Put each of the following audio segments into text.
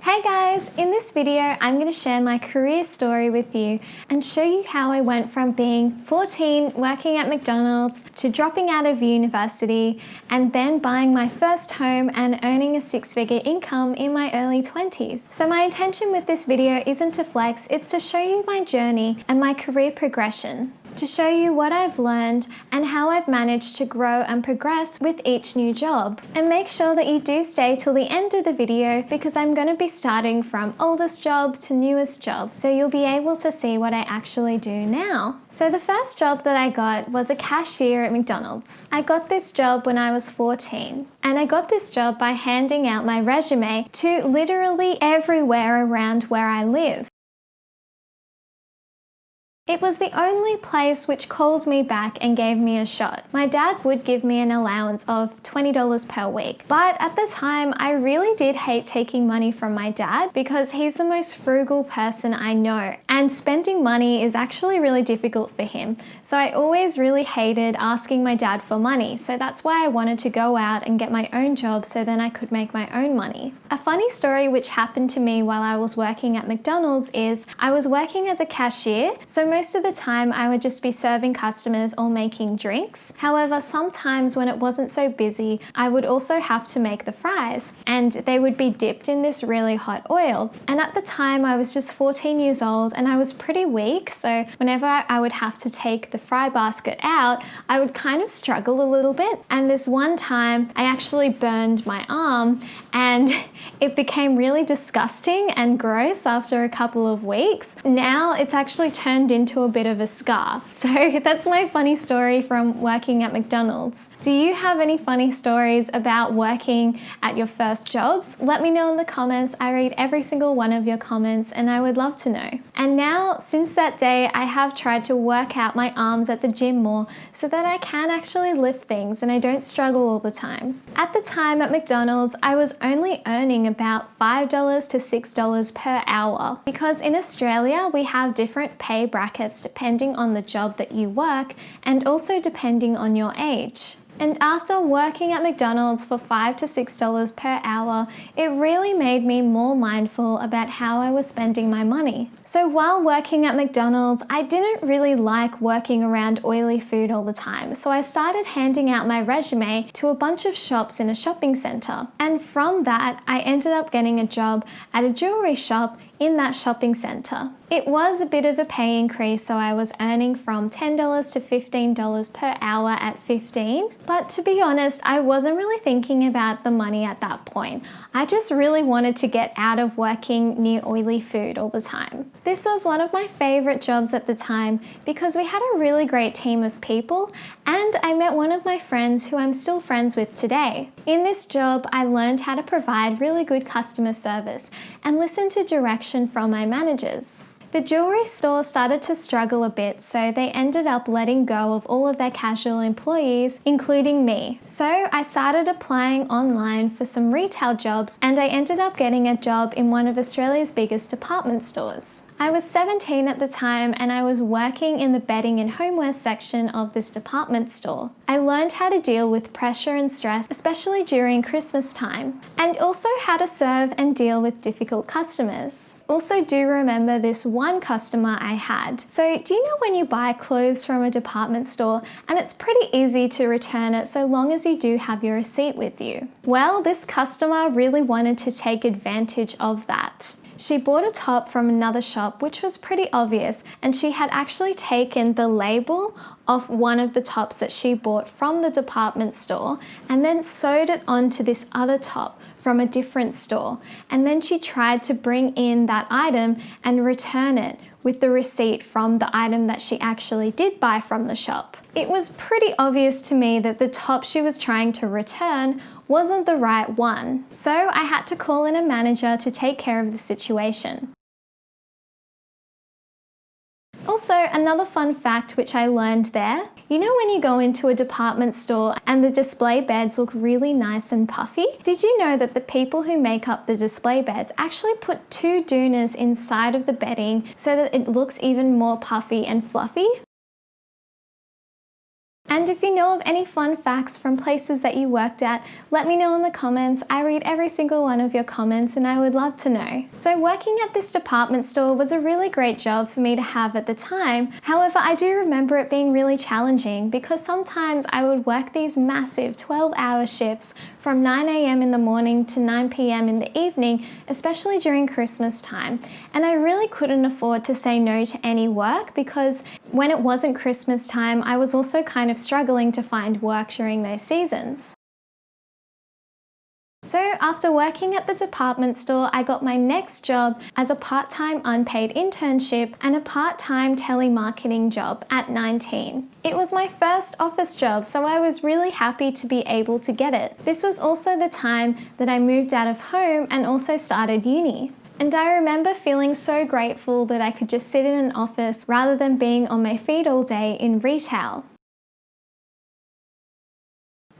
Hey guys, in this video I'm going to share my career story with you and show you how I went from being 14 working at McDonald's to dropping out of university and then buying my first home and earning a six-figure income in my early 20s. So my intention with this video isn't to flex, it's to show you my journey and my career progression, to show you what I've learned and how I've managed to grow and progress with each new job. And make sure that you do stay till the end of the video because I'm going to be starting from oldest job to newest job, so you'll be able to see what I actually do now. So the first job that I got was a cashier at McDonald's. I got this job when I was 14, and I got this job by handing out my resume to literally everywhere around where I live. It was the only place which called me back and gave me a shot. My dad would give me an allowance of $20 per week, but at the time I really did hate taking money from my dad because he's the most frugal person I know, and spending money is actually really difficult for him. So I always really hated asking my dad for money, so that's why I wanted to go out and get my own job so then I could make my own money. A funny story which happened to me while I was working at McDonald's is I was working as a cashier, so most of the time I would just be serving customers or making drinks. However, sometimes when it wasn't so busy, I would also have to make the fries, and they would be dipped in this really hot oil. And at the time I was just 14 years old and I was pretty weak, so whenever I would have to take the fry basket out, I would kind of struggle a little bit. And this one time I actually burned my arm and it became really disgusting and gross after a couple of weeks. Now it's actually turned into a bit of a scar. So that's my funny story from working at McDonald's. Do you have any funny stories about working at your first jobs? Let me know in the comments. I read every single one of your comments and I would love to know. And now, since that day, I have tried to work out my arms at the gym more so that I can actually lift things and I don't struggle all the time. At the time at McDonald's, I was only earning about $5 to $6 per hour because in Australia we have different pay brackets depending on the job that you work and also depending on your age. And after working at McDonald's for $5 to $6 per hour, it really made me more mindful about how I was spending my money. So while working at McDonald's, I didn't really like working around oily food all the time. So I started handing out my resume to a bunch of shops in a shopping center. And from that, I ended up getting a job at a jewelry shop in that shopping center. It was a bit of a pay increase, so I was earning from $10 to $15 per hour at 15. But to be honest, I wasn't really thinking about the money at that point. I just really wanted to get out of working near oily food all the time. This was one of my favorite jobs at the time because we had a really great team of people and I met one of my friends who I'm still friends with today. In this job, I learned how to provide really good customer service and listen to direction from my managers. The jewelry store started to struggle a bit, so they ended up letting go of all of their casual employees, including me. So I started applying online for some retail jobs and I ended up getting a job in one of Australia's biggest department stores. I was 17 at the time and I was working in the bedding and homeware section of this department store. I learned how to deal with pressure and stress, especially during Christmas time, and also how to serve and deal with difficult customers. Also do remember this one customer I had. So do you know when you buy clothes from a department store and it's pretty easy to return it so long as you do have your receipt with you? Well, this customer really wanted to take advantage of that. She bought a top from another shop which was pretty obvious, and she had actually taken the label off one of the tops that she bought from the department store and then sewed it onto this other top from a different store, and then she tried to bring in that item and return it with the receipt from the item that she actually did buy from the shop. It was pretty obvious to me that the top she was trying to return wasn't the right one, so I had to call in a manager to take care of the situation. Also, another fun fact which I learned there, you know when you go into a department store and the display beds look really nice and puffy? Did you know that the people who make up the display beds actually put 2 doonas inside of the bedding so that it looks even more puffy and fluffy? And if you know of any fun facts from places that you worked at, let me know in the comments. I read every single one of your comments and I would love to know. So working at this department store was a really great job for me to have at the time. However, I do remember it being really challenging because sometimes I would work these massive 12-hour shifts from 9 a.m. in the morning to 9 p.m. in the evening, especially during Christmas time. And I really couldn't afford to say no to any work because when it wasn't Christmas time, I was also kind of struggling to find work during those seasons. So after working at the department store, I got my next job as a part-time unpaid internship and a part-time telemarketing job at 19. It was my first office job, so I was really happy to be able to get it. This was also the time that I moved out of home and also started uni. And I remember feeling so grateful that I could just sit in an office rather than being on my feet all day in retail.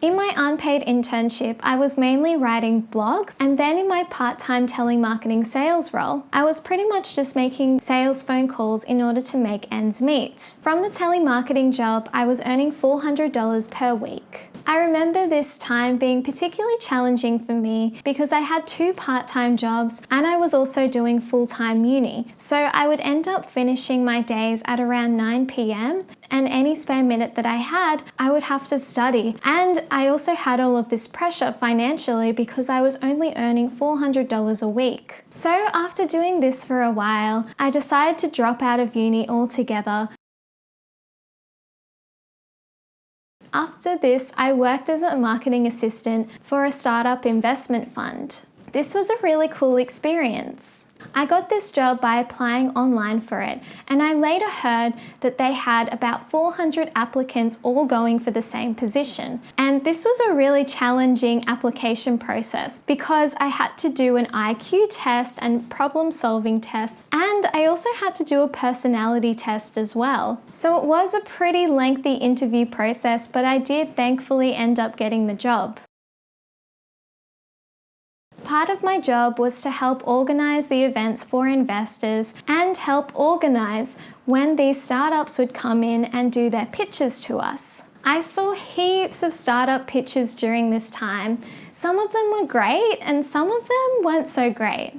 In my unpaid internship, I was mainly writing blogs, and then in my part-time telemarketing sales role, I was pretty much just making sales phone calls in order to make ends meet. From the telemarketing job, I was earning $400 per week. I remember this time being particularly challenging for me because I had 2 part-time jobs and I was also doing full-time uni. So I would end up finishing my days at around 9 p.m. and any spare minute that I had, I would have to study. And I also had all of this pressure financially because I was only earning $400 a week. So after doing this for a while, I decided to drop out of uni altogether. After this, I worked as a marketing assistant for a startup investment fund. This was a really cool experience. I got this job by applying online for it, and I later heard that they had about 400 applicants all going for the same position. And this was a really challenging application process because I had to do an IQ test and problem-solving test, and I also had to do a personality test as well. So it was a pretty lengthy interview process, but I did thankfully end up getting the job. Part of my job was to help organize the events for investors and help organize when these startups would come in and do their pitches to us. I saw heaps of startup pitches during this time. Some of them were great and some of them weren't so great.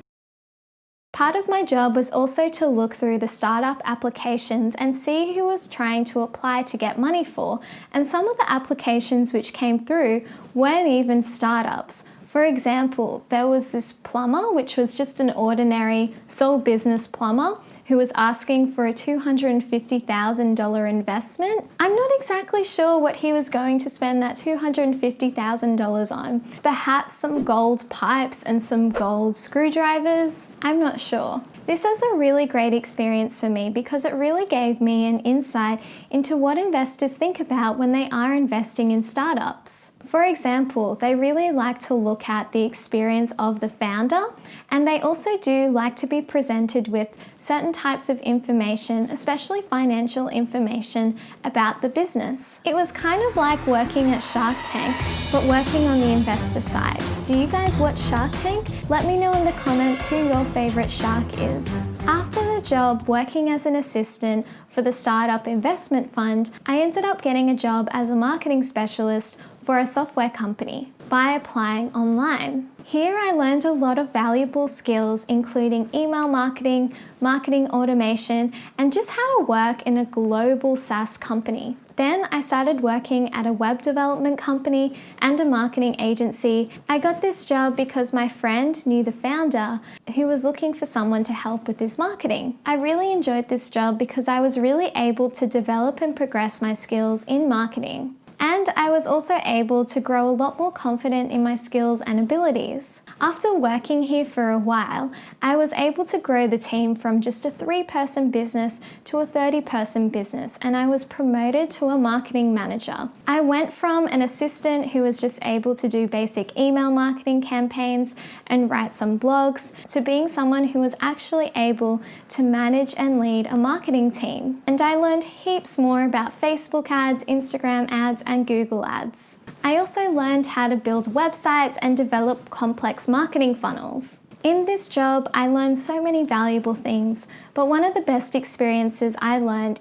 Part of my job was also to look through the startup applications and see who was trying to apply to get money for, and some of the applications which came through weren't even startups. For example, there was this plumber, which was just an ordinary sole business plumber who was asking for a $250,000 investment. I'm not exactly sure what he was going to spend that $250,000 on. Perhaps some gold pipes and some gold screwdrivers? I'm not sure. This was a really great experience for me because it really gave me an insight into what investors think about when they are investing in startups. For example, they really like to look at the experience of the founder, and they also do like to be presented with certain types of information, especially financial information about the business. It was kind of like working at Shark Tank, but working on the investor side. Do you guys watch Shark Tank? Let me know in the comments who your favorite shark is. After the job working as an assistant for the startup investment fund, I ended up getting a job as a marketing specialist for a software company by applying online. Here I learned a lot of valuable skills, including email marketing, marketing automation, and just how to work in a global SaaS company. Then I started working at a web development company and a marketing agency. I got this job because my friend knew the founder who was looking for someone to help with his marketing. I really enjoyed this job because I was really able to develop and progress my skills in marketing. And I was also able to grow a lot more confident in my skills and abilities. After working here for a while, I was able to grow the team from just a 3-person business to a 30-person business, and I was promoted to a marketing manager. I went from an assistant who was just able to do basic email marketing campaigns and write some blogs to being someone who was actually able to manage and lead a marketing team. And I learned heaps more about Facebook ads, Instagram ads, and Google ads. I also learned how to build websites and develop complex marketing funnels. In this job, I learned so many valuable things, but one of the best experiences I learned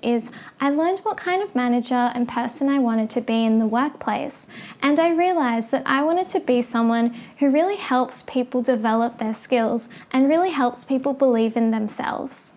what kind of manager and person I wanted to be in the workplace. And I realized that I wanted to be someone who really helps people develop their skills and really helps people believe in themselves.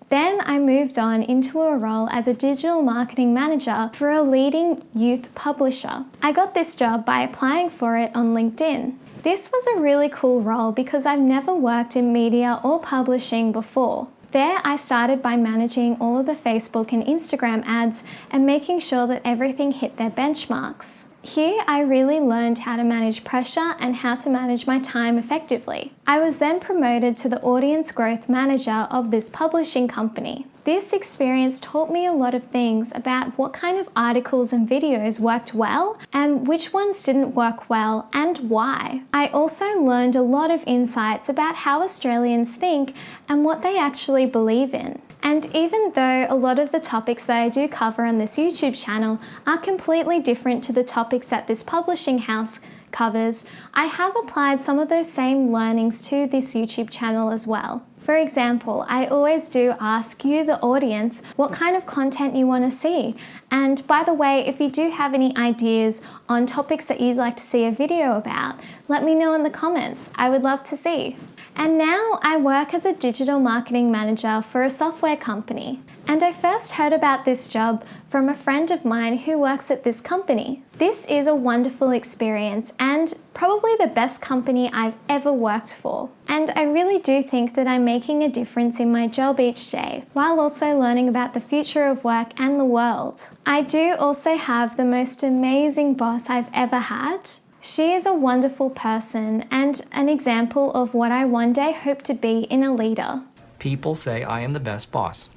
Then I moved on into a role as a digital marketing manager for a leading youth publisher. I got this job by applying for it on LinkedIn. This was a really cool role because I've never worked in media or publishing before. There I started by managing all of the Facebook and Instagram ads and making sure that everything hit their benchmarks. Here I really learned how to manage pressure and how to manage my time effectively. I was then promoted to the audience growth manager of this publishing company. This experience taught me a lot of things about what kind of articles and videos worked well and which ones didn't work well and why. I also learned a lot of insights about how Australians think and what they actually believe in. And even though a lot of the topics that I do cover on this YouTube channel are completely different to the topics that this publishing house covers, I have applied some of those same learnings to this YouTube channel as well. For example, I always do ask you, the audience, what kind of content you want to see. And by the way, if you do have any ideas on topics that you'd like to see a video about, let me know in the comments. I would love to see. And now I work as a digital marketing manager for a software company. And I first heard about this job from a friend of mine who works at this company. This is a wonderful experience and probably the best company I've ever worked for. And I really do think that I'm making a difference in my job each day, while also learning about the future of work and the world. I do also have the most amazing boss I've ever had. She is a wonderful person and an example of what I one day hope to be in a leader. People say I am the best boss.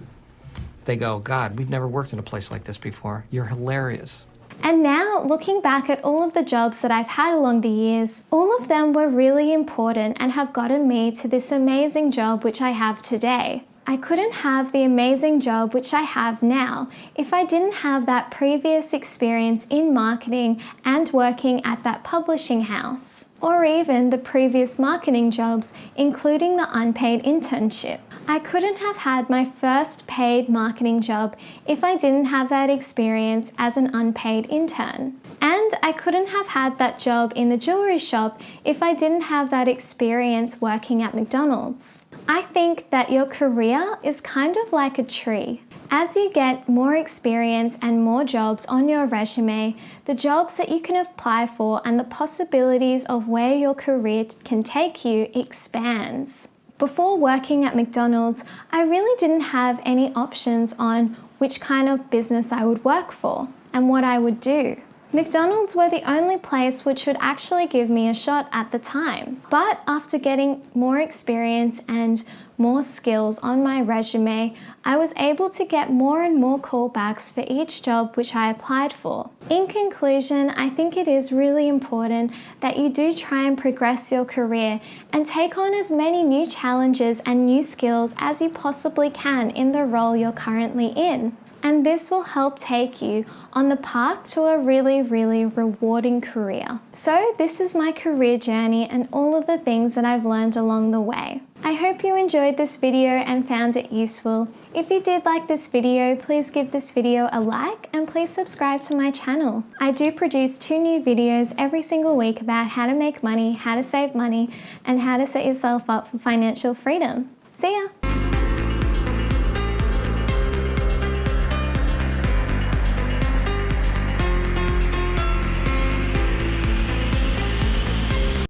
They go, God, we've never worked in a place like this before. You're hilarious. And now, looking back at all of the jobs that I've had along the years, all of them were really important and have gotten me to this amazing job which I have today. I couldn't have the amazing job which I have now if I didn't have that previous experience in marketing and working at that publishing house, or even the previous marketing jobs, including the unpaid internship. I couldn't have had my first paid marketing job if I didn't have that experience as an unpaid intern. And I couldn't have had that job in the jewelry shop if I didn't have that experience working at McDonald's. I think that your career is kind of like a tree. As you get more experience and more jobs on your resume, the jobs that you can apply for and the possibilities of where your career can take you expands. Before working at McDonald's, I really didn't have any options on which kind of business I would work for and what I would do. McDonald's were the only place which would actually give me a shot at the time. But after getting more experience and more skills on my resume, I was able to get more and more callbacks for each job which I applied for. In conclusion, I think it is really important that you do try and progress your career and take on as many new challenges and new skills as you possibly can in the role you're currently in. And this will help take you on the path to a really, really rewarding career. So this is my career journey and all of the things that I've learned along the way. I hope you enjoyed this video and found it useful. If you did like this video, please give this video a like and please subscribe to my channel. I do produce 2 new videos every single week about how to make money, how to save money, and how to set yourself up for financial freedom. See ya!